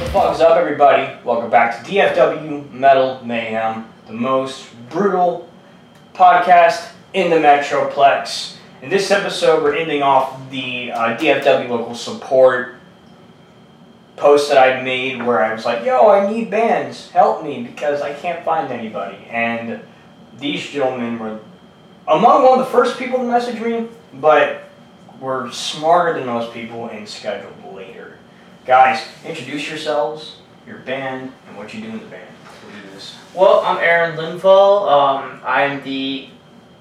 the fuck's up, everybody? Welcome back to DFW Metal Mayhem, the most brutal podcast in the Metroplex. In this episode, we're ending off the DFW local support post that I made where I was like, yo, I need bands, help me, because I can't find anybody. And these gentlemen were among one of the first people to message me, but were smarter than most people and scheduled later. Guys, introduce yourselves, your band, and what you do in the band. Well, I'm Aaron Linval. I'm the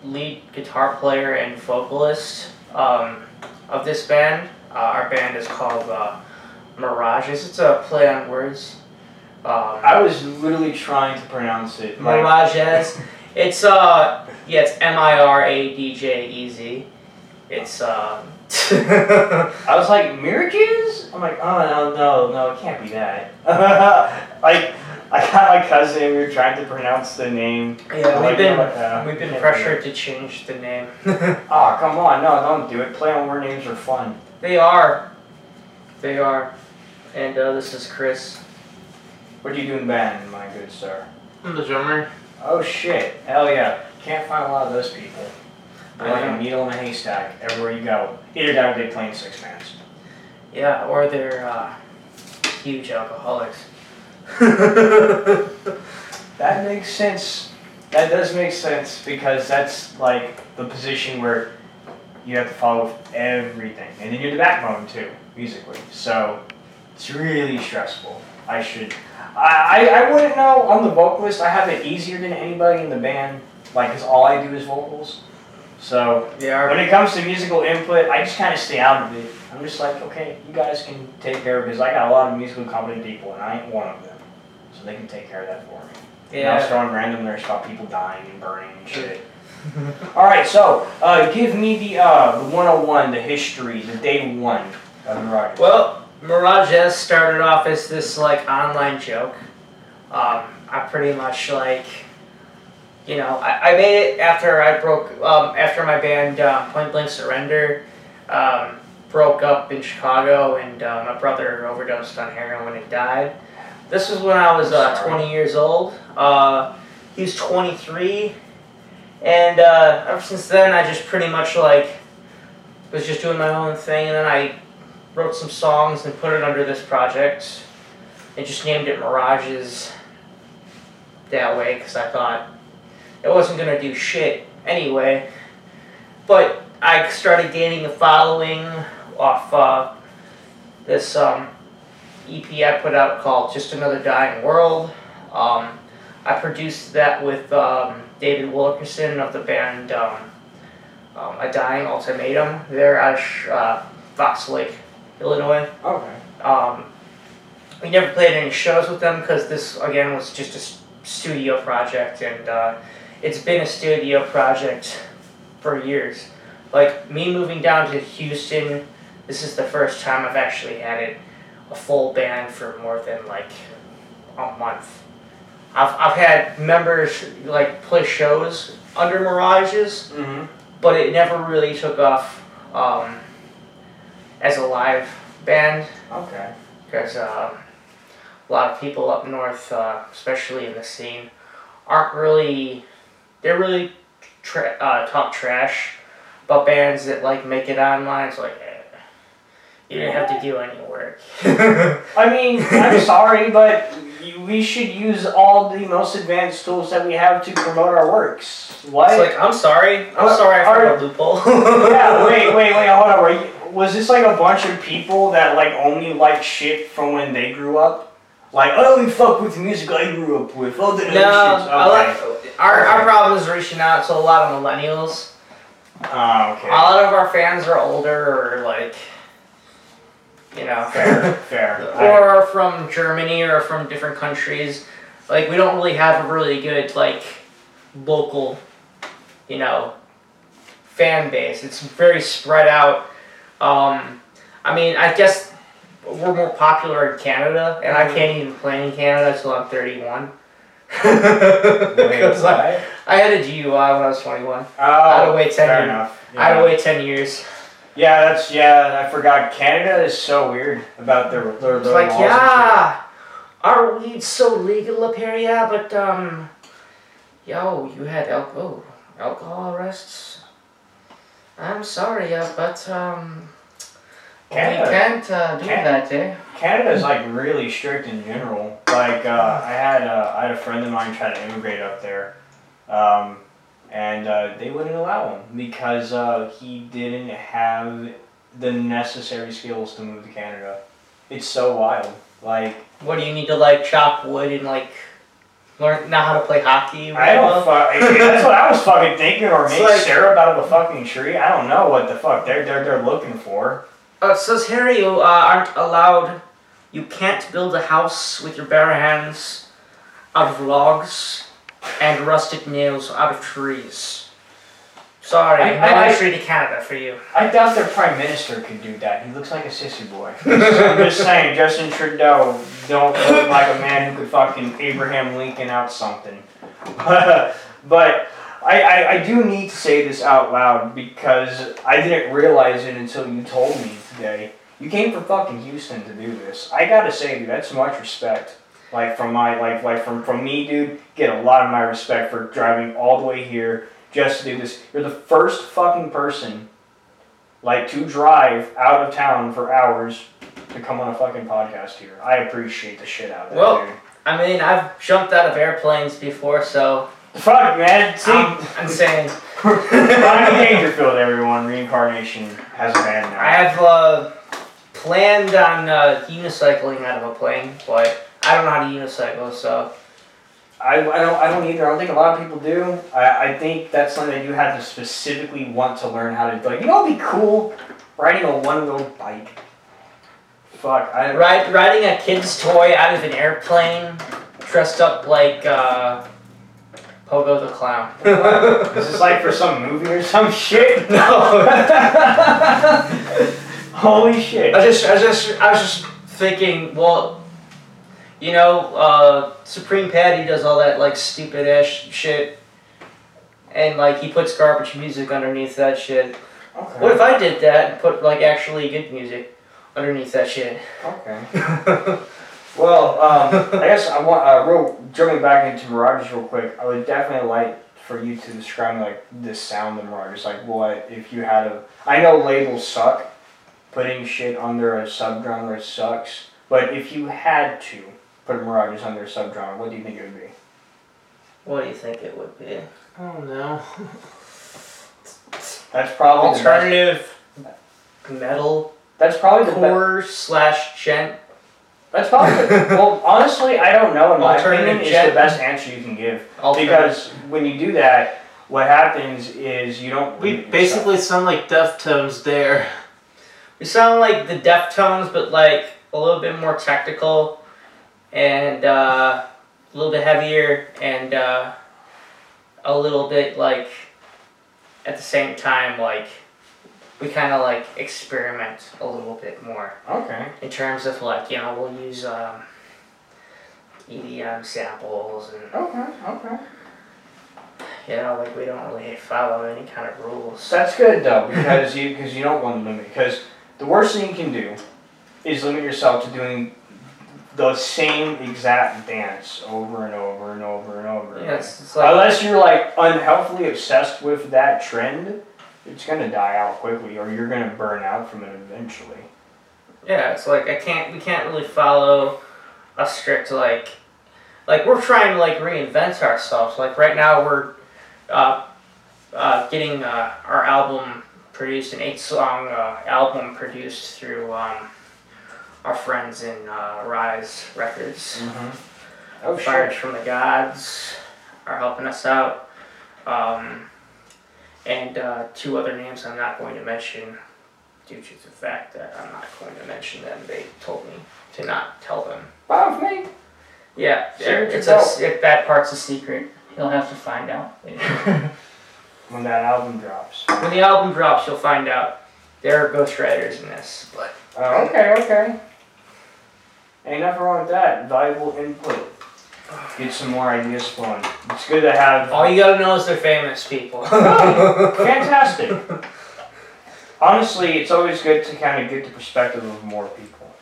lead guitar player and vocalist of this band. Our band is called Miradjez. It's a play on words. I was literally trying to pronounce it. Miradjez. It's it's Miradjez. It's I was like, Miradjez? I'm like, oh no, it can't be that. I got my cousin and we were trying to pronounce the name. Yeah, we've been pressured to change the name. Oh, come on, no, don't do it. Play on word names are fun. They are. And this is Chris. What do you do in the band, my good sir? I'm the drummer. Oh shit, hell yeah. Can't find a lot of those people. They're like a needle in a haystack everywhere you go. Either that or they play in six bands. Yeah, or they're huge alcoholics. That makes sense. That does make sense because that's like the position where you have to follow everything. And then you're the backbone too, musically. So it's really stressful. I wouldn't know. I'm the vocalist. I have it easier than anybody in the band. Like, because all I do is vocals. So when it comes to musical input, I just kind of stay out of it. I'm just like, okay, you guys can take care of it because I got a lot of musically competent people and I ain't one of them. So they can take care of that for me. Yeah. And I was throwing random lyrics about people dying and burning and shit. Alright, so give me the 101, the history, the day one of Miradjez. Well, Miradjez started off as this like online joke. I pretty much like, I made it after I broke, after my band Point Blank Surrender broke up in Chicago and my brother overdosed on heroin and died. This was when I was 20 years old. He was 23. And ever since then I just pretty much like was just doing my own thing, and then I wrote some songs and put it under this project and just named it Miradjez that way because I thought it wasn't going to do shit anyway. But I started gaining a following off this EP I put out called Just Another Dying World. I produced that with David Wilkerson of the band A Dying Ultimatum. They're out of Fox Lake, Illinois. Okay. We never played any shows with them because this, again, was just a studio project, and it's been a studio project for years. Like, me moving down to Houston, this is the first time I've actually had a full band for more than, like, a month. I've had members, like, play shows under Miradjez, but it never really took off as a live band. Okay. Because a lot of people up north, especially in the scene, they're really talk trash about bands that like make it online. It's like, you didn't have to do any work. I mean, I'm sorry, but we should use all the most advanced tools that we have to promote our works. What? It's like, I'm sorry I found a loophole. Yeah, wait, hold on. Was this like a bunch of people that like only like shit from when they grew up? Like, I only fuck with the music I grew up with. Oh, the no, our problem is reaching out to a lot of millennials. Oh, okay. A lot of our fans are older or like, Fair. Or from Germany or from different countries. Like, we don't really have a really good like local, fan base. It's very spread out. I mean, I guess we're more popular in Canada, and I can't even play in Canada until I'm 31. Because I had a DUI when I was 21. Oh, I had to wait 10 fair years. enough. Yeah. I had to wait 10 years. Yeah, I forgot. Canada is so weird about their it's like, laws yeah, Are weed so legal up here? Yeah, but yo, you had alcohol arrests. I'm sorry, but Canada, we can't do that, eh? Canada's like really strict in general. Like I had a friend of mine try to immigrate up there, and they wouldn't allow him because he didn't have the necessary skills to move to Canada. It's so wild. Like, what do you need to like chop wood and like learn how to play hockey? I don't that's what I was fucking thinking, or make like, syrup out of a fucking tree. I don't know what the fuck they're looking for. It says here you aren't allowed. You can't build a house with your bare hands out of logs and rustic nails out of trees. Sorry, no entry to Canada for you. I doubt their prime minister could do that. He looks like a sissy boy. I'm just saying, Justin Trudeau don't look like a man who could fucking Abraham Lincoln out something. But I do need to say this out loud because I didn't realize it until you told me today. You came from fucking Houston to do this. I gotta say, dude, that's much respect. Like from from me, dude, get a lot of my respect for driving all the way here just to do this. You're the first fucking person, like, to drive out of town for hours to come on a fucking podcast here. I appreciate the shit out of that, well, dude. I mean, I've jumped out of airplanes before, so... Fuck, man. See? I'm saying... Ronnie Dangerfield, everyone. Reincarnation has a band now. I have planned on unicycling out of a plane, but I don't know how to unicycle, so... I don't either. I don't think a lot of people do. I think that's something that you have to specifically want to learn how to do. Like, you know what would be cool? Riding a one-wheel bike. Fuck. Riding a kid's toy out of an airplane, dressed up like Pogo the Clown. Is this like for some movie or some shit? No. Holy shit. I was just thinking, well, you know, Supreme Patty does all that like stupid ass shit, and like he puts garbage music underneath that shit. Okay. What if I did that and put like actually good music underneath that shit? Okay. Well, I guess I want jumping back into Miradjez real quick. I would definitely like for you to describe like the sound of Miradjez. Like, what if you had a? I know labels suck. Putting shit under a subgenre sucks. But if you had to put Miradjez under a subgenre, what do you think it would be? What do you think it would be? I don't know. That's probably alternative metal. That's probably core / gent. That's probably well. Honestly, I don't know. In my opinion, it's the best answer you can give because when you do that, what happens is you don't. We basically sound like Deftones there. We sound like the Deftones, but like a little bit more technical and a little bit heavier and a little bit like at the same time like we kind of like experiment a little bit more. Okay. In terms of like, you know, we'll use EDM samples and okay. You know, like we don't really follow any kind of rules. That's good though because you don't want to limit because the worst thing you can do is limit yourself to doing the same exact dance over and over and over and over. Yeah, it's like, unless you're like unhealthily obsessed with that trend, it's gonna die out quickly, or you're gonna burn out from it eventually. Yeah, it's like we can't really follow a strict like we're trying to like reinvent ourselves. Like right now we're getting our album produced, an 8-song album produced through our friends in Rise Records. Mm-hmm. Oh, Fired from the Gods are helping us out. And 2 other names I'm not going to mention due to the fact that I'm not going to mention them. They told me to not tell them. Bob me? Yeah, that part's a secret. You'll have to find out later. When that album drops. When the album drops, you'll find out. There are ghostwriters in this, but... Okay. Ain't nothing wrong with that. Valuable input. Get some more ideas flowing. It's good to have... All you gotta know is they're famous people. Fantastic. Honestly, it's always good to kind of get the perspective of more people.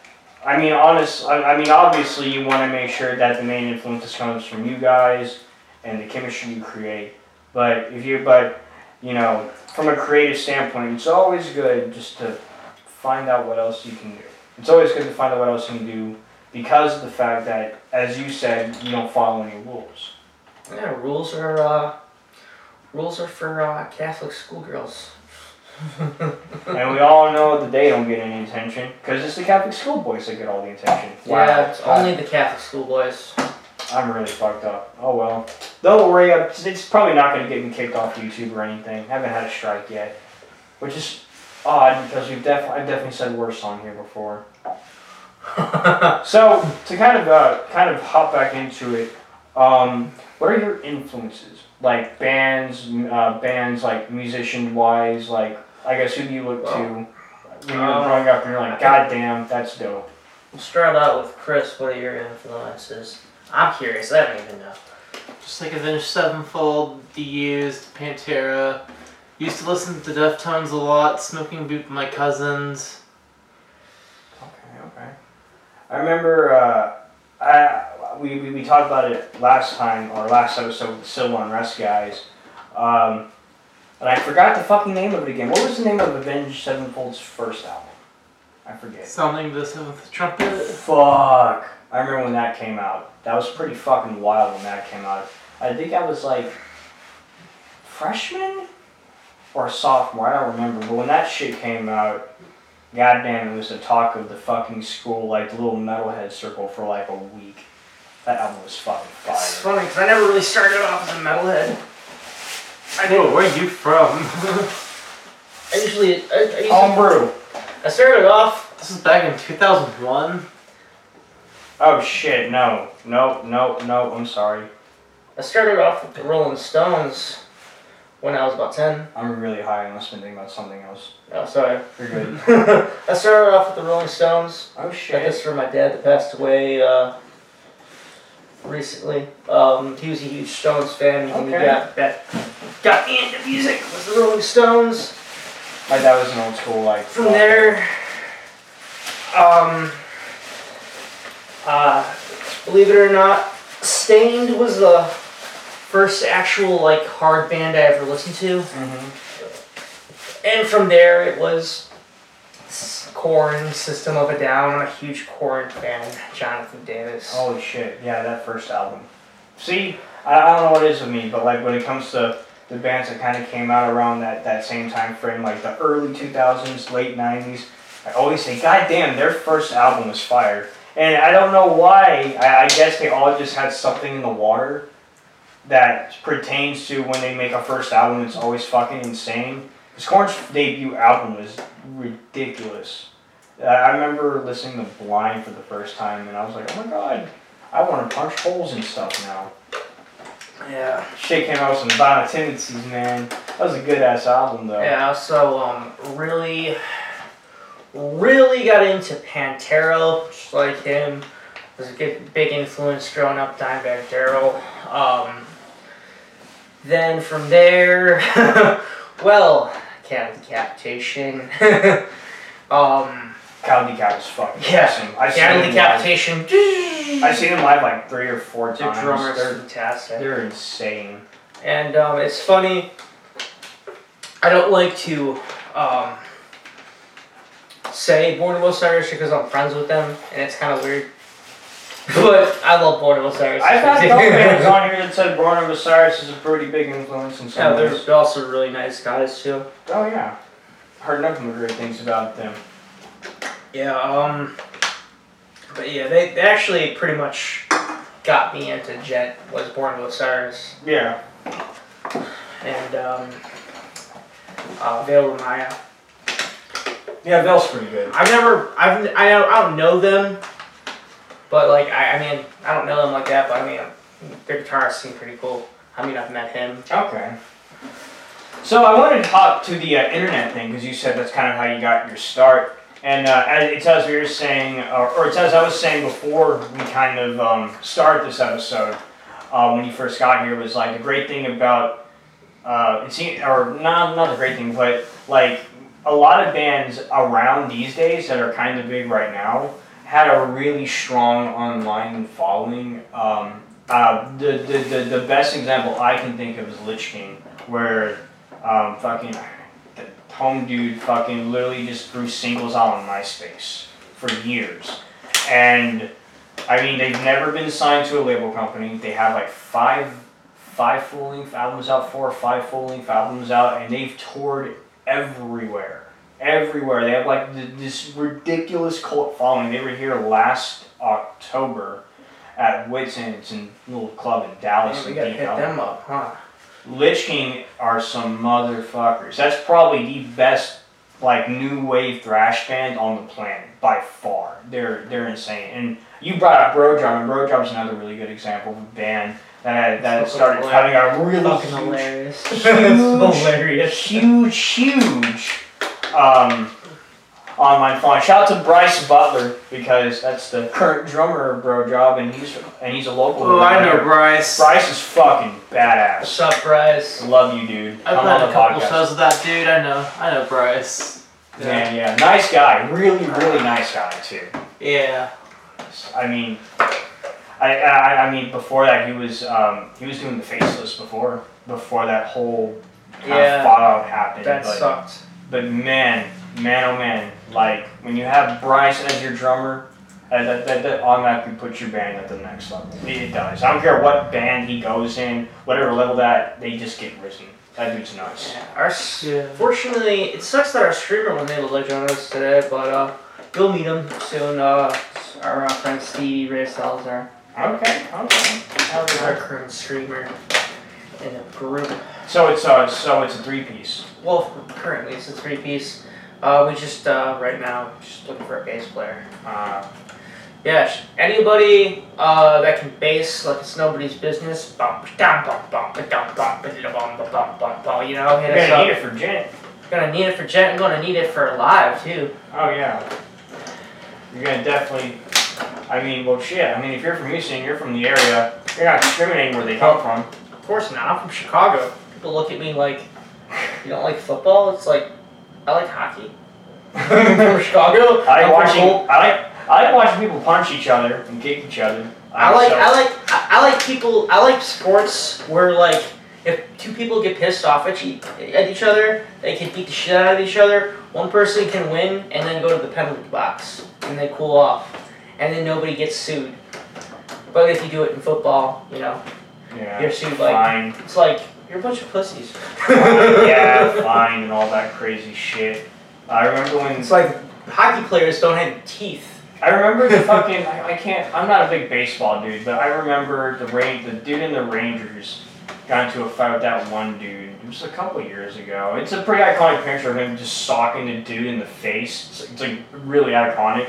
I mean, obviously, you want to make sure that the main influence comes from you guys and the chemistry you create. But from a creative standpoint, it's always good just to find out what else you can do. It's always good to find out what else you can do because of the fact that, as you said, you don't follow any rules. Yeah, rules are for Catholic schoolgirls. And we all know that they don't get any attention because it's the Catholic schoolboys that get all the attention. Wow. Yeah, it's only the Catholic schoolboys. I'm really fucked up. Oh well. Don't worry, it's probably not going to get me kicked off YouTube or anything. I haven't had a strike yet, which is odd because I've definitely said worse on here before. So to kind of hop back into it, what are your influences? Like bands like musician-wise, like I guess who do you look to when you were growing up and you're like, God damn, that's dope. We'll start out with Chris. What are your influences? I'm curious. I don't even know. Just like Avenged Sevenfold, The Used, Pantera. Used to listen to Deftones a lot, smoking weed with my cousins. Okay. I remember we talked about it last episode with the Civil Unrest guys. And I forgot the fucking name of it again. What was the name of Avenged Sevenfold's first album? I forget. Sounding the Seventh Trumpet. Fuck. I remember when that came out. That was pretty fucking wild when that came out. I think I was like freshman or sophomore. I don't remember. But when that shit came out, goddamn, it was the talk of the fucking school, like the little metalhead circle for like a week. That album was fucking fire. It's funny because I never really started off as a metalhead. Whoa, where are you from? Homebrew. I started off. This is back in 2001. Oh shit! No. I'm sorry. I started off with the Rolling Stones when I was about 10. I'm really high. I must have been thinking about something else. Oh, sorry. You're good. I started off with the Rolling Stones. Oh shit! Got this from my dad that passed away recently. He was a huge Stones fan. And he got me into music with the Rolling Stones. My dad was an old school like. From there, believe it or not, Stained was the first actual like hard band I ever listened to. Mm-hmm. And from there it was Korn, System of a Down. I'm a huge Korn fan. Jonathan Davis. Holy shit! Yeah, that first album. See, I don't know what it is with me, but like when it comes to the bands that kind of came out around that same time frame, like the early 2000s, late 90s, I always say, God damn, their first album was fire. And I don't know why. I guess they all just had something in the water that pertains to when they make a first album. It's always fucking insane. Because Korn's debut album was ridiculous. I remember listening to Blind for the first time, and I was like, oh my god, I want to punch holes and stuff now. Yeah. Shit came out with some violent tendencies, man. That was a good ass album, though. Yeah, so really got into Pantera, just like him. Was a big influence growing up, Dimebag Darrell. Then from there, well, Cattle Decapitation. Cattle Decap is fucking awesome. Cattle Decapitation. I've seen them live like 3 or 4 times. The drummer's fantastic. They're insane. And it's funny, I don't like to say Born of Osiris because I'm friends with them, and it's kind of weird. But I love Born of Osiris. I've had no bands on here that said Born of Osiris is a pretty big influence in some ways. They're also really nice guys too. Oh yeah. Heard nothing but great things about them. Yeah, but yeah, they actually pretty much got me into Jet, was Born of Osiris. Yeah. And Veil of Maya. Yeah, Veil's pretty good. I don't know them, but like I mean I don't know them like that, but I mean their guitarist seemed pretty cool. I mean I've met him. Okay. So I wanted to talk to the internet thing because you said that's kind of how you got your start. And it's as we were saying, or it's as I was saying before we kind of started this episode, when you first got here, was like the great thing about, it seemed, or not the great thing, but like a lot of bands around these days that are kind of big right now had a really strong online following. The best example I can think of is Lich King, where fucking the home dude fucking literally just grew singles out on MySpace for years. And I mean, they've never been signed to a label company. They have like five full-length albums out, 4 or 5 full-length albums out, and they've toured everywhere. Everywhere. They have like this ridiculous cult following. They were here last October at Wits End. It's a little club in Dallas. Man, we gotta hit them up, huh? Lich King are some motherfuckers. That's probably the best like new wave thrash band on the planet by far. They're insane. And you brought up Brodrum, and Brodrum's another really good example of a band that started having a really fucking hilarious. huge online following. Shout out to Bryce Butler, because that's the current drummer of Brodrum, and he's a local. Oh, I know Bryce. Bryce is fucking badass. What's up, Bryce? Love you, dude. I've Come had on a the couple podcast. shows with that dude. I know Bryce. Yeah, nice guy. Really nice guy too. Yeah. I mean, I mean, before that he was doing the Faceless before that whole fallout happened. That sucked. But man, oh man, like when you have Bryce as your drummer, that automatically puts your band at the next level. It does. I don't care what band he goes in, whatever level that, they just get risen. That dude's nuts. Fortunately, it sucks that our streamer wasn't able to join us today, but you'll meet him soon. Our friend Stevie Ray Salazar. Okay. Our current streamer in a group. So it's a 3-piece. Well, currently it's a 3-piece. We just right now just looking for a bass player. Yeah, anybody that can bass like it's nobody's business. You know, hit us up. Need it for Gent. Gonna need it for Gent. I'm gonna need it for live too. Oh yeah. You're gonna definitely. I mean, well, shit. I mean, if you're from Houston, you're from the area. You're not discriminating where they come from. Of course not. I'm from Chicago. People look at me like, you don't like football? It's like, I like hockey. I'm from Chicago. I like watching people punch each other and kick each other. I like sports where like if 2 people get pissed off at each other, they can beat the shit out of each other. One person can win and then go to the penalty box and they cool off, and then nobody gets sued. But if you do it in football, you know, you're sued like fine. It's like you're a bunch of pussies. Fine and all that crazy shit. I remember when it's like hockey players don't have teeth. I remember the fucking. I'm not a big baseball dude, but I remember the dude in the Rangers got into a fight with that one dude. It was a couple years ago. It's a pretty iconic picture of him just socking the dude in the face. It's like really iconic.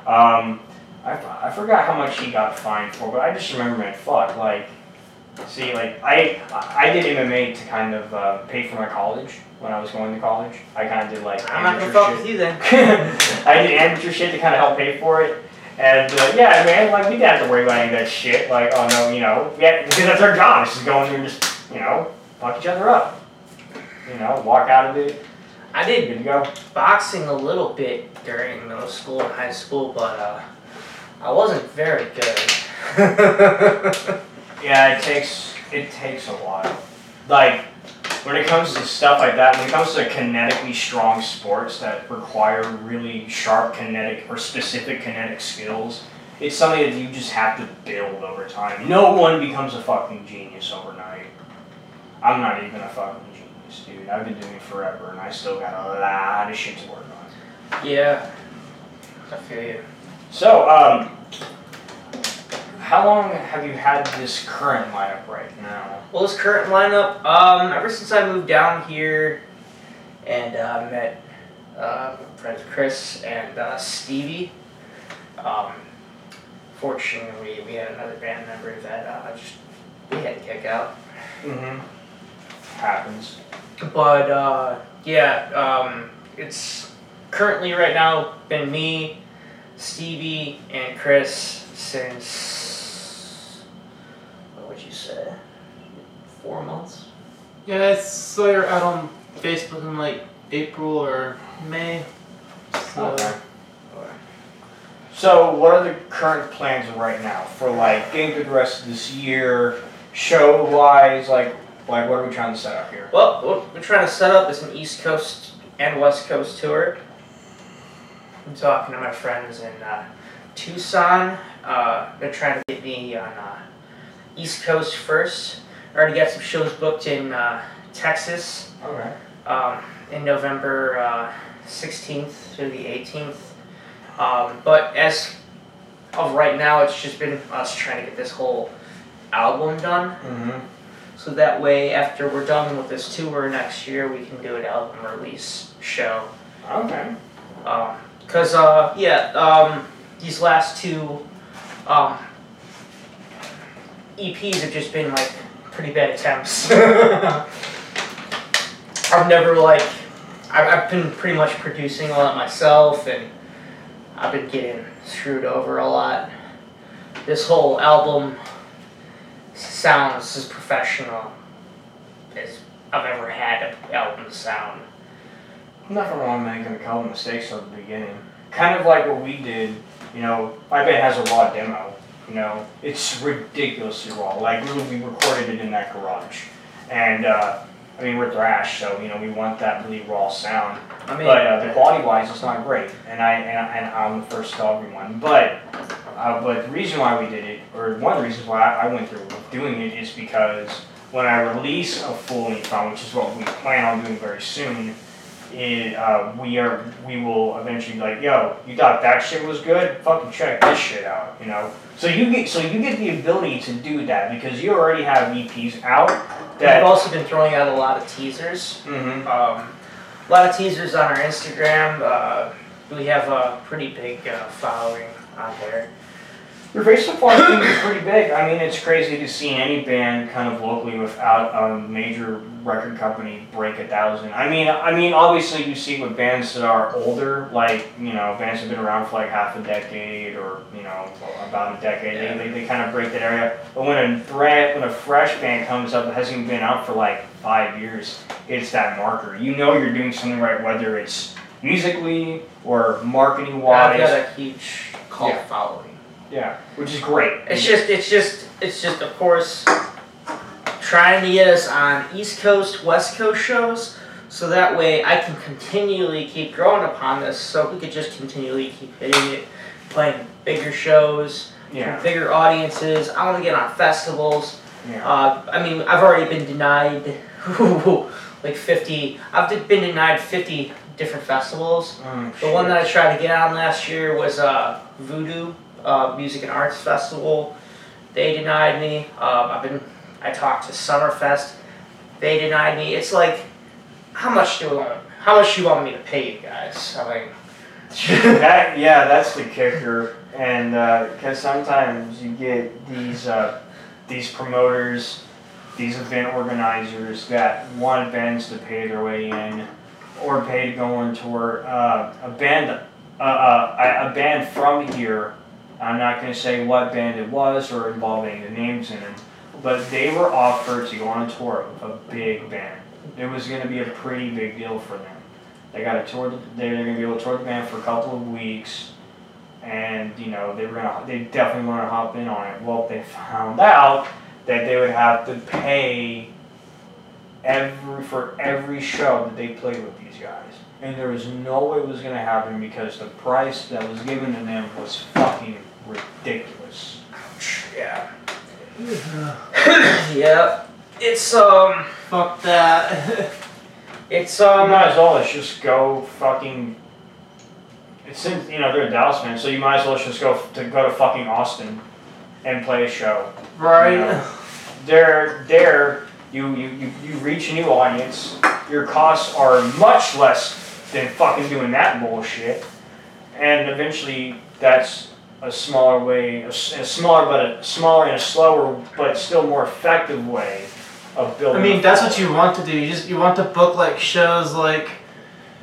I forgot how much he got fined for, but I just remember, man, fuck, like, see, like, I did MMA to kind of pay for my college when I was going to college. I kind of did, like, I'm not gonna fuck with you then. I did amateur shit to kind of help pay for it. And, yeah, man, like, we didn't have to worry about any of that shit. Like, oh, no, you know, yeah, because that's our job. It's just go in there and just, you know, fuck each other up. You know, walk out of it. I did good to go. Boxing a little bit during middle school and high school, but I wasn't very good. Yeah, it takes a while. Like, when it comes to stuff like that, when it comes to kinetically strong sports that require really sharp kinetic or specific kinetic skills, it's something that you just have to build over time. No one becomes a fucking genius overnight. I'm not even a fucking genius, dude. I've been doing it forever, and I still got a lot of shit to work on. Yeah, I feel you. So, how long have you had this current lineup right now? Well, this current lineup, ever since I moved down here and met friends Chris and Stevie, fortunately we had another band member that we had to kick out. Mm-hmm. Happens. But it's currently right now been me, Stevie, and Chris since, what would you say, 4 months? Yeah, I saw you're out on Facebook in like April or May. So. Okay. So, what are the current plans right now for like getting through the rest of this year, show-wise? Like what are we trying to set up here? Well, what we're trying to set up is an East Coast and West Coast tour. I'm talking to my friends in Tucson. They're trying to get me on East Coast first. I already got some shows booked in Texas. Okay. In November 16th through the 18th. But as of right now, it's just been us trying to get this whole album done. Mm-hmm. So that way, after we're done with this tour next year, we can do an album release show. Okay. Because, these last two EPs have just been, like, pretty bad attempts. I've been pretty much producing all that myself, and I've been getting screwed over a lot. This whole album sounds as professional as I've ever had an album sound. Nothing wrong with making a couple mistakes at the beginning. Kind of like what we did, you know, my band has a raw demo, you know. It's ridiculously raw. Like, we recorded it in that garage. And, we're thrash, so, you know, we want that really raw sound. But the quality-wise, it's not great. And I'm the first to tell everyone. But the reason why we did it, or one of the reasons why I went through doing it, is because when I release a full length album, which is what we plan on doing very soon, we will eventually be like, yo, you thought that shit was good? Fucking check this shit out, you know. So you get the ability to do that because you already have EPs out. We've also been throwing out a lot of teasers. Mm-hmm. A lot of teasers on our Instagram. We have a pretty big following on there. Your Facebook following is pretty big. I mean, it's crazy to see any band kind of locally without a major record company break 1,000. I mean, obviously you see with bands that are older, like, you know, bands that have been around for like half a decade or, you know, about a decade, they kind of break that area. But when a fresh band comes up that hasn't even been out for like 5 years, it's that marker. You know you're doing something right, whether it's musically or marketing-wise. I've got a huge cult following. Yeah, which is great. It's just of course trying to get us on East Coast, West Coast shows, so that way I can continually keep growing upon this. So we could just continually keep hitting it, playing bigger shows, bigger audiences. I want to get on festivals. Yeah. I've already been denied like 50. I've been denied 50 different festivals. The one that I tried to get on last year was Voodoo. Music and Arts Festival, they denied me. I talked to Summerfest, they denied me. It's like, how much you want me to pay you guys? That's the kicker, and because sometimes you get these promoters, these event organizers that want bands to pay their way in, or pay to go on tour. A band from here. I'm not going to say what band it was or involving the names in it, but they were offered to go on a tour with a big band. It was going to be a pretty big deal for them. They got a tour. They're going to be able to tour the band for a couple of weeks, and you know they definitely want to hop in on it. Well, they found out that they would have to pay for every show that they played with these guys. And there was no way it was going to happen because the price that was given to them was fucking ridiculous. Ouch. Yeah. Yeah. It's Fuck that. It's You might as well just go fucking. It's in, you know, they're a Dallas fan, so you might as well just go to fucking Austin and play a show. Right. You know, you reach a new audience. Your costs are much less than fucking doing that bullshit. And eventually, that's a smaller way, a smaller and a slower, but still more effective way of building. That's what you want to do. You want to book like shows like,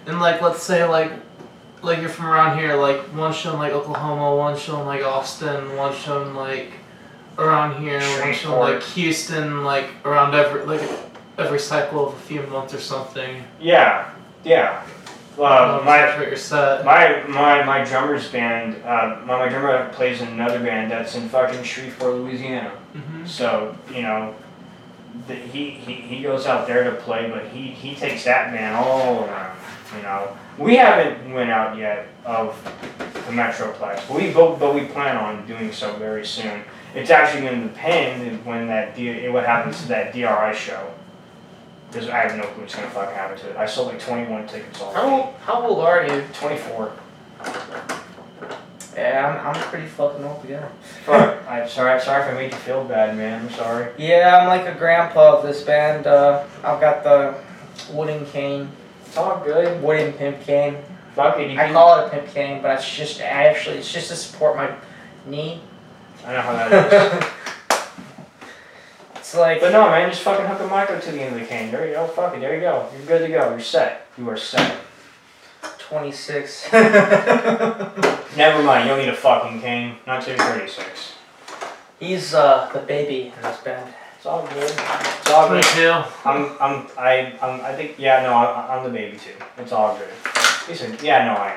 in like let's say like you're from around here, like one show in like Oklahoma, one show in like Austin, one show in like around here, one show in like Houston, like around every cycle of a few months or something. Yeah. my drummer's band, my drummer plays in another band that's in fucking Shreveport, Louisiana. Mm-hmm. So, you know, he goes out there to play, but he takes that band all around, you know. We haven't went out yet of the Metroplex, but we plan on doing so very soon. It's actually going to depend when what happens to that DRI show. Because I have no clue what's going to fucking happen to it. I sold like 21 tickets already. How old are you? 24. Yeah, I'm pretty fucking old together. Fuck. I'm sorry if I made you feel bad, man. I'm sorry. Yeah, I'm like a grandpa of this band. I've got the wooden cane. It's all good. Wooden pimp cane. Fuck it. I call it a pimp cane, but it's just to support my knee. I know how that is. It's like. But no, man, just fucking hook a micro to the end of the cane. There you go. Fuck it. There you go. You're good to go. You're set. You are set. 26. Never mind. You don't need a fucking cane. Not till you're 36. He's the baby in this band. It's all good. It's all good. Me too. I think, yeah, no, I'm the baby too. It's all good. He said, yeah, no, I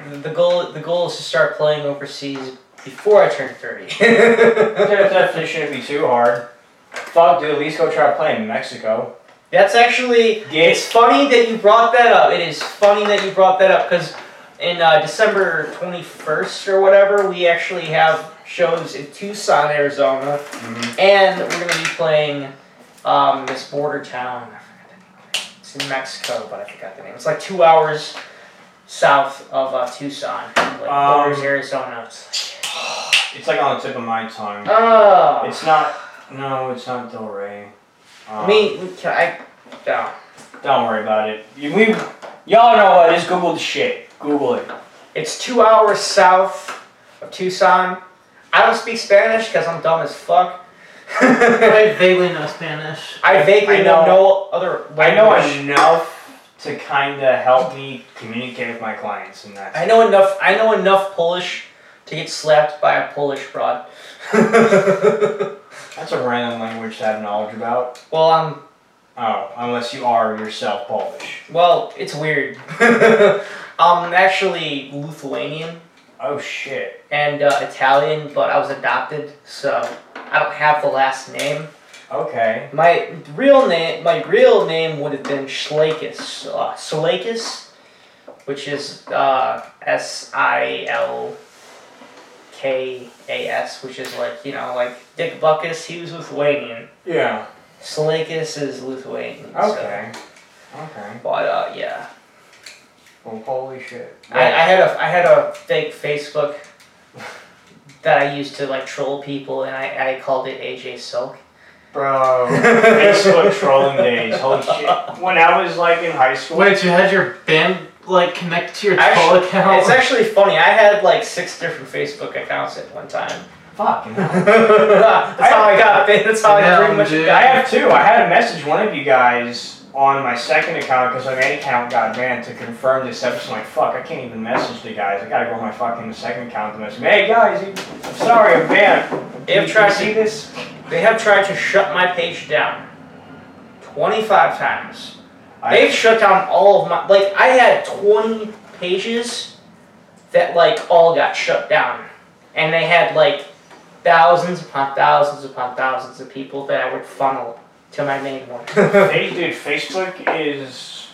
am. The goal is to start playing overseas before I turn 30. That shouldn't be too hard. Fuck, dude, at least go try to play in Mexico. That's actually, it's funny that you brought that up. It is funny that you brought that up because in December 21st or whatever, we actually have shows in Tucson, Arizona, and we're going to be playing this border town. I forgot the name. It's in Mexico, but I forgot the name. It's like 2 hours south of Tucson, like borders Arizona. It's like on the tip of my tongue. Oh. It's not Del Rey. Don't worry about it. Y'all know what it is. Google the shit. Google it. It's 2 hours south of Tucson. I don't speak Spanish because I'm dumb as fuck. I vaguely know Spanish. I vaguely know no other language. I know enough to kind of help me communicate with my clients, and that's. I know enough Polish to get slapped by a Polish broad. That's a random language to have knowledge about. Well, Oh, unless you are yourself Polish. Well, it's weird. I'm actually Lithuanian. Oh shit. And Italian, but I was adopted, so I don't have the last name. Okay. My real name would have been Slakus. Slakus, which is Silkas, which is like, you know, like Dick Buckus, he was Lithuanian. Yeah. Slakus is Lithuanian. Okay. So. Okay. But yeah. Well, holy shit. I had a fake Facebook that I used to like troll people, and I called it AJ Silk. Bro, Facebook trolling days. Holy shit. When I was like in high school. Wait, you had your band like connected to your troll account? It's actually funny. I had like 6 different Facebook accounts at one time. Fucking hell. That's how I got it. That's how I pretty much got it. I have 2. I had to message one of you guys on my second account because my main account got banned to confirm this episode. I'm like, fuck, I can't even message the guys. I gotta go on my fucking second account to message. Hey guys, I'm sorry, I'm banned. They have tried to see this. They have tried to shut my page down 25 times. They've shut down all of my. Like, I had 20 pages that like all got shut down, and they had like thousands upon thousands upon thousands of people that I would funnel to my main one. Hey, dude, Facebook is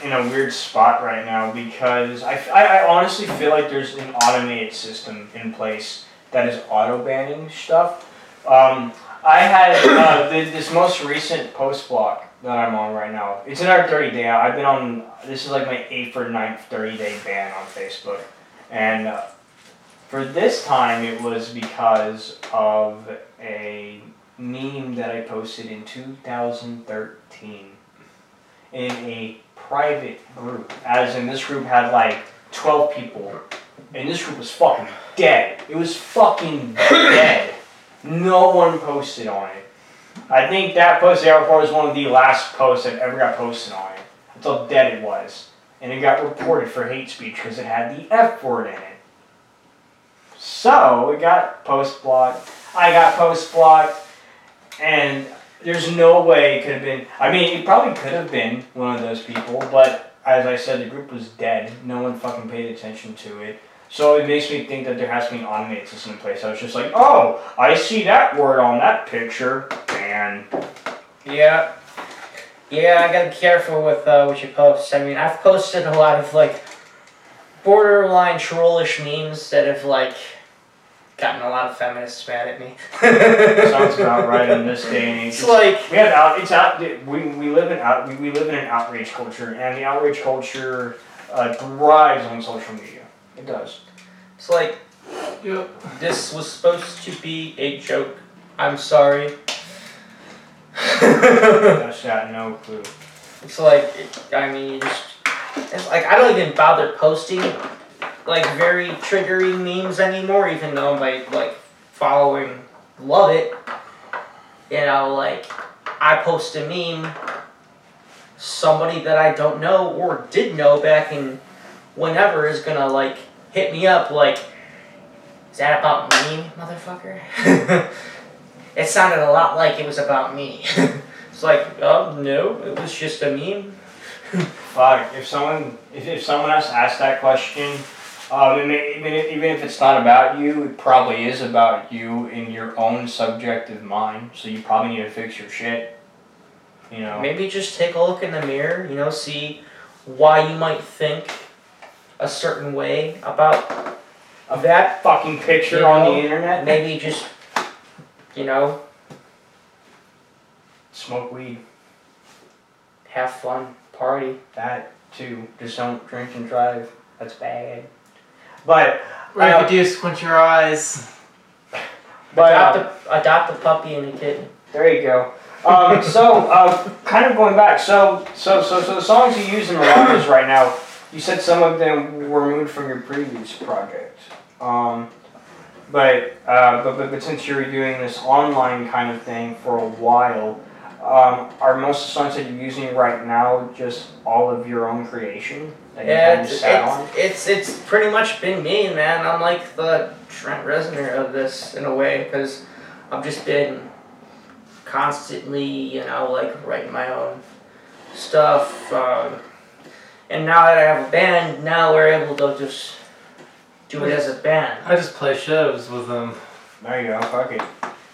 in a weird spot right now because I honestly feel like there's an automated system in place that is auto-banning stuff. I had this most recent post block that I'm on right now. It's in our 30-day. I've been on, this is like my 8th or 9th 30-day ban on Facebook. And for this time, it was because of a meme that I posted in 2013 in a private group. As in, this group had like 12 people. And this group was fucking dead. It was fucking dead. No one posted on it. I think that post there was one of the last posts that ever got posted on it. That's how dead it was. And it got reported for hate speech because it had the F word in it. So, it got post blocked. I got post blocked. And there's no way it could have been. I mean, it probably could have been one of those people, but as I said, the group was dead. No one fucking paid attention to it. So it makes me think that there has to be an automated system in place. I was just like, oh, I see that word on that picture, and Yeah. Yeah, I gotta be careful with what you post. I mean, I've posted a lot of, like, borderline trollish memes that have, like, gotten a lot of feminists mad at me. sounds about right in this day and age. It's like... We live in an outrage culture, and the outrage culture thrives on social media. It does. It's like, Yep. this was supposed to be a joke. I'm sorry. That's got no clue. It's like, I mean, it's like, I don't even bother posting, like, very triggering memes anymore, even though my, like, following love it. You know, like, I post a meme, somebody that I don't know or did know back in whenever is gonna, like, hit me up, like, is that about me, motherfucker? It sounded a lot like it was about me. It's like, oh, no, it was just a meme. Fuck, if someone else asked that question, even if it's not about you, it probably is about you in your own subjective mind. So you probably need to fix your shit. You know. Maybe just take a look in the mirror. You know, see why you might think a certain way about that fucking picture, you know, on the internet. Maybe just, you know, smoke weed. have fun, party. That too. Just don't drink and drive. That's bad. But Right, do squint your eyes. but Adopt a puppy and a kitten. there you go. Kind of going back. So the songs you use in Miradjez right now, you said some of them were removed from your previous project. But since you're doing this online kind of thing for a while, are most of the songs that you're using right now just all of your own creation? That It's pretty much been me, man. I'm like the Trent Reznor of this in a way, because I've just been constantly, you know, like writing my own stuff. And now that I have a band, now we're able to just do it as a band. I just play shows with them. There you go. Fuck it.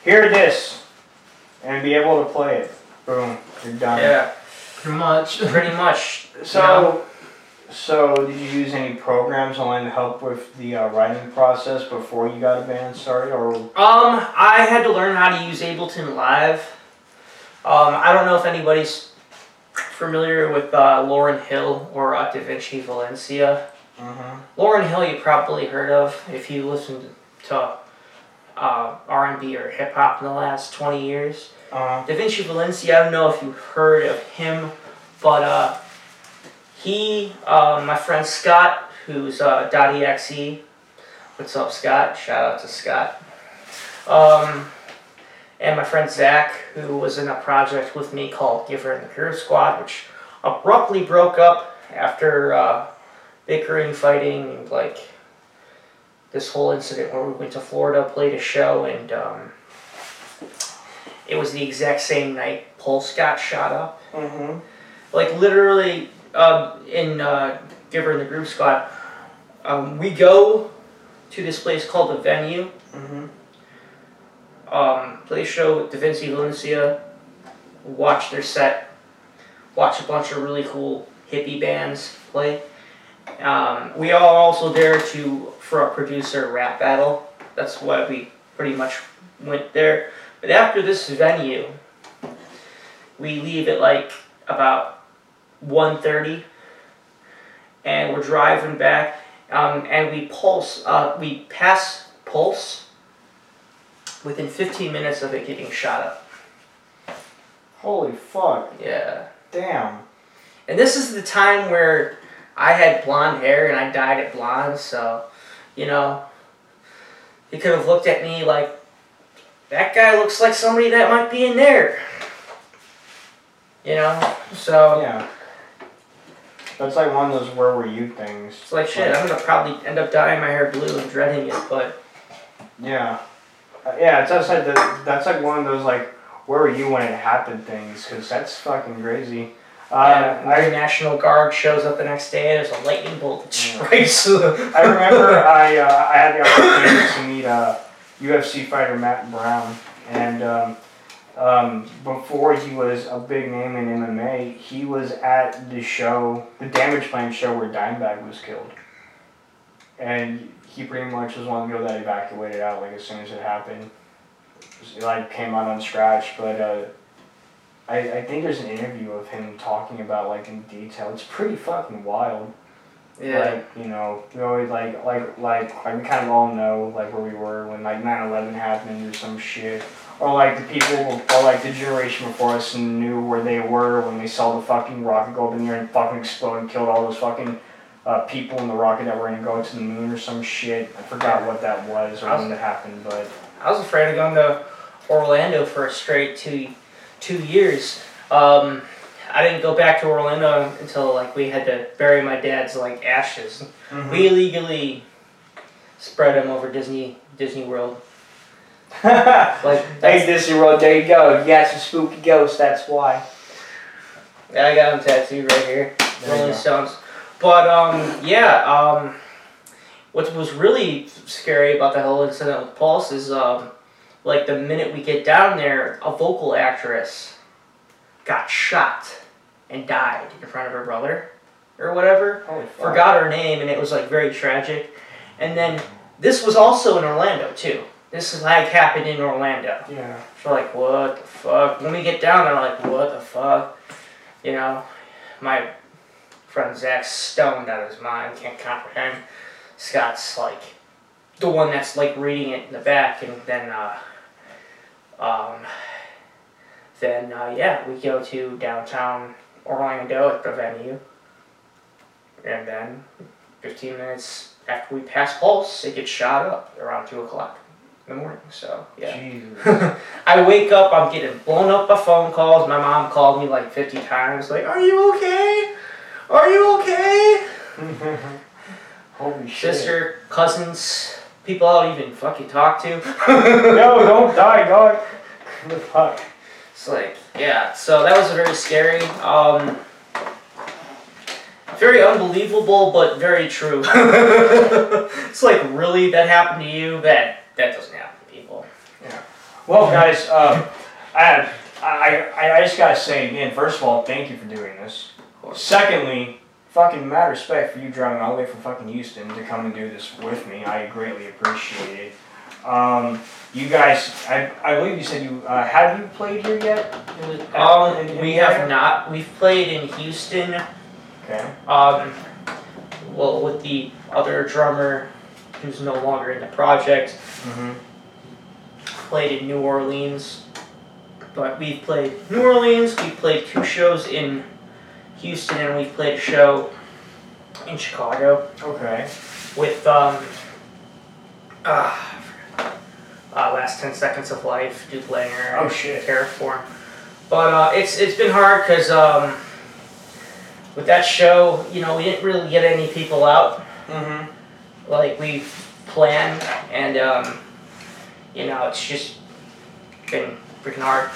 Hear this, and be able to play it. Boom. You're done. Yeah. Pretty much. Pretty much. So did you use any programs online to help with the writing process before you got a band started, or? I had to learn how to use Ableton Live. I don't know if anybody's familiar with Lauryn Hill or DaVinci Lucia. Mm-hmm. Lauryn Hill you probably heard of if you listened to R&B or hip hop in the last 20 years. DaVinci Lucia, I don't know if you've heard of him, but he, my friend Scott, who's .exe, what's up Scott? Shout out to Scott. And my friend Zach, who was in a project with me called Giver and the Curve Squad, which abruptly broke up after bickering, fighting, and like this whole incident where we went to Florida, played a show, and it was the exact same night Pulse got shot up. Mm-hmm. Like literally in Giver and the Groove Squad, we go to this place called The Venue. Mm-hmm. Play a show with DaVinci Lucia, watch their set, watch a bunch of really cool hippie bands play. We are also there for a producer rap battle. That's why we pretty much went there. But after this venue, we leave at like about 1:30, and we're driving back, and we pass Pulse within 15 minutes of it getting shot up. Holy fuck. Yeah. Damn. And this is the time where I had blonde hair and I dyed it blonde, so, you know, he could have looked at me like, that guy looks like somebody that might be in there. You know? So. Yeah. That's like one of those where were you things. It's like, shit, I'm gonna probably end up dyeing my hair blue and dreading it, but. Yeah. Yeah, that's like one of those like, where were you when it happened things, because that's fucking crazy. The National Guard shows up the next day. There's a lightning bolt that strikes. I remember I had the opportunity to meet UFC fighter Matt Brown, and before he was a big name in MMA, he was at the show, the Damage Plan show where Dimebag was killed, and he pretty much was one of the people that evacuated out like as soon as it happened. It like came out unscratched, but I think there's an interview of him talking about like in detail. It's pretty fucking wild. Yeah. Like, you know, we always like we kind of all know like where we were when like 9/11 happened or some shit. Or like the people, or like the generation before us knew where they were when they saw the fucking rocket go up in there and fucking explode and killed all those fucking people in the rocket that were gonna go to the moon or some shit. I forgot what that was or when it happened, but... I was afraid of going to Orlando for a straight two years. I didn't go back to Orlando until like we had to bury my dad's like ashes. Mm-hmm. We illegally spread them over Disney World. Like, hey, Disney World, there you go. You got some spooky ghosts, that's why. Yeah, I got them tattooed right here. Rolling Stones. But, what was really scary about the whole incident with Pulse is, like, the minute we get down there, a vocal actress got shot and died in front of her brother or whatever. Holy fuck. Forgot her name, and it was, like, very tragic. And then, this was also in Orlando, too. This is like happened in Orlando. Yeah. So like, what the fuck? When we get down there, like, what the fuck? You know, my friend Zach's stoned out of his mind, can't comprehend. Scott's like the one that's like reading it in the back, and then we go to downtown Orlando at the venue, and then 15 minutes after we pass Pulse, it gets shot up around 2 o'clock. In the morning, so yeah. Jesus. I wake up, I'm getting blown up by phone calls. My mom called me like 50 times, like, "Are you okay? Are you okay?" Holy shit. Sister, cousins, people I don't even fucking talk to. No, don't die, dog. What the fuck? It's like, yeah. So that was very scary. Very unbelievable, but very true. It's like, really, that happened to you? That doesn't happen to people. Yeah. Well, guys, I just gotta say again, first of all, thank you for doing this. Secondly, fucking mad respect for you driving all the way from fucking Houston to come and do this with me. I greatly appreciate it. You guys, I believe you said you have you played here yet? We have not. We've played in Houston. Okay. Well, with the other drummer who's no longer in the project. Mm-hmm. Played in New Orleans, but we've played New Orleans. We played 2 shows in Houston, and we played a show in Chicago. Okay. With Last 10 Seconds of Life, Duke Langer, oh shit, Terraform. But it's been hard because with that show, you know, we didn't really get any people out. Mm-hmm. Like we planned, and you know, it's just been freaking hard.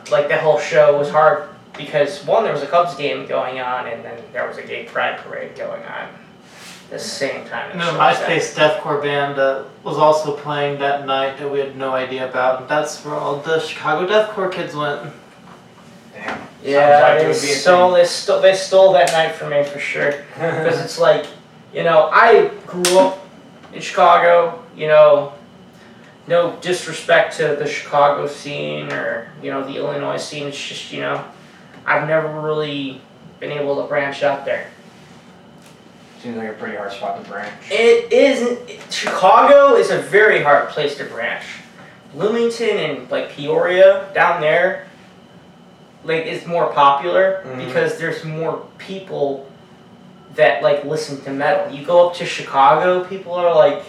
Like that whole show was hard because one, there was a Cubs game going on, and then there was a gay pride parade going on at the same time. And a MySpace deathcore band was also playing that night that we had no idea about, and that's where all the Chicago deathcore kids went. Damn. Yeah, they stole that night from me for sure. Because it's like, you know, I grew up in Chicago, you know, no disrespect to the Chicago scene or, you know, the Illinois scene. It's just, you know, I've never really been able to branch out there. Seems like a pretty hard spot to branch. It isn't. Chicago is a very hard place to branch. Bloomington and, like, Peoria, down there, like, it's more popular because there's more people that, like, listen to metal. You go up to Chicago, people are like,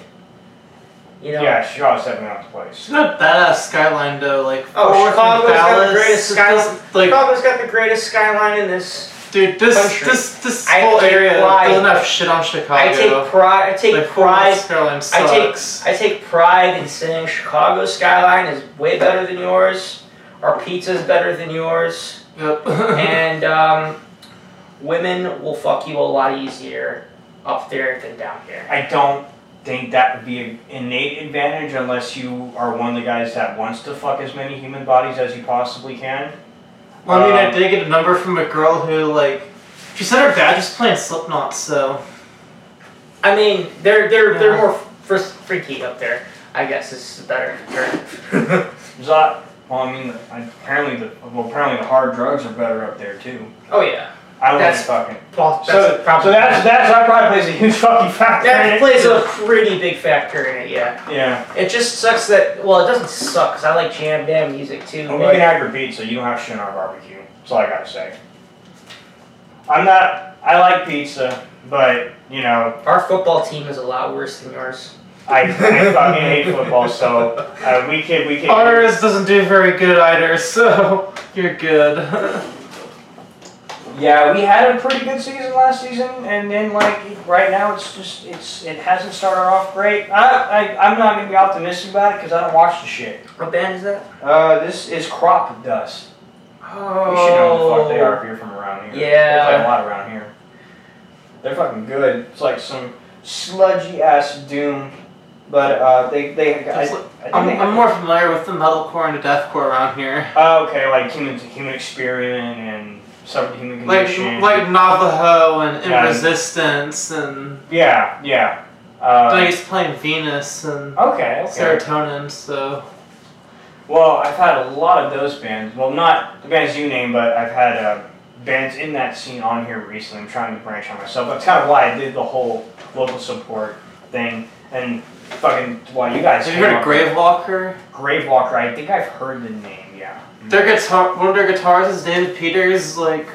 you know. Yeah, Chicago's definitely not the place. It's not badass skyline though, like. Chicago's got the greatest skyline. Like, Chicago's got the greatest skyline in this. Dude, this whole area doesn't have shit on Chicago. I take pride. Skyline sucks. I take pride in saying Chicago's skyline is way better than yours, our pizza's better than yours. Yep. And women will fuck you a lot easier up there than down here. I don't think that would be an innate advantage unless you are one of the guys that wants to fuck as many human bodies as you possibly can. Well, I mean, I did get a number from a girl who, like, she said her dad just playing Slipknot, so... I mean, they're more freaky up there, I guess is a better term. Apparently the hard drugs are better up there, too. Oh, yeah. I wouldn't fucking... Well, that probably plays a huge fucking factor in it. That plays a pretty big factor in it, yeah. Yeah. It just sucks that... Well, it doesn't suck, because I like jam band music, too. Well, we can have your pizza. You don't have shit on our barbecue. That's all I gotta say. I like pizza, but, you know... Our football team is a lot worse than yours. I fucking hate football, so we can... Ours doesn't do very good either, so you're good. Yeah, we had a pretty good season last season, and then, like, right now it hasn't started off great. I'm not going to be optimistic about it because I don't watch the shit. What band is that? This is Crop Dust. Oh. You should know who the fuck they are if you're from around here. Yeah. They play a lot around here. They're fucking good. It's like some sludgy-ass doom, but I'm more familiar with the metalcore and the deathcore around here. Okay, like Human Experiment and... Human Condition. Like Navajo and Resistance and... Yeah. I used to play in Venus and Serotonin, so... Well, I've had a lot of those bands. Well, not the bands you named, but I've had bands in that scene on here recently. I'm trying to branch on myself. That's kind of why I did the whole local support thing. And fucking, why you guys... Have you heard of Gravewalker? Gravewalker, I think I've heard the name, yeah. One of their guitarists is David Peters. Like,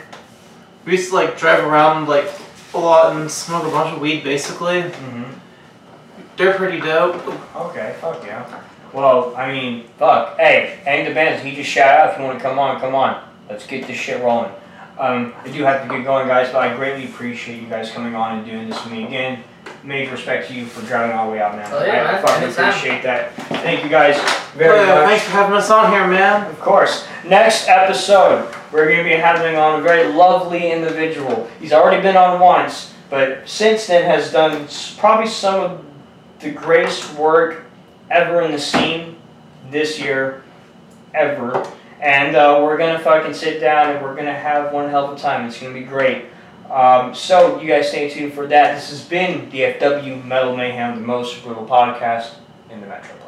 we used to like drive around like a lot and smoke a bunch of weed, basically. Mm-hmm. They're pretty dope. Okay, fuck yeah. Well, I mean, fuck. Hey, the bands. He just shout out if you want to come on. Let's get this shit rolling. I do have to get going, guys, but I greatly appreciate you guys coming on and doing this with me again. Major respect to you for driving all the way out, man. Oh, yeah, I fucking appreciate that. Thank you guys very much. Thanks for having us on here, man. Of course. Next episode, we're going to be having on a very lovely individual. He's already been on once, but since then has done probably some of the greatest work ever in the scene this year, ever. And we're going to fucking sit down and we're going to have one hell of a time. It's going to be great. So you guys stay tuned for that. This has been DFW Metal Mayhem, the most brutal podcast in the Metroplex.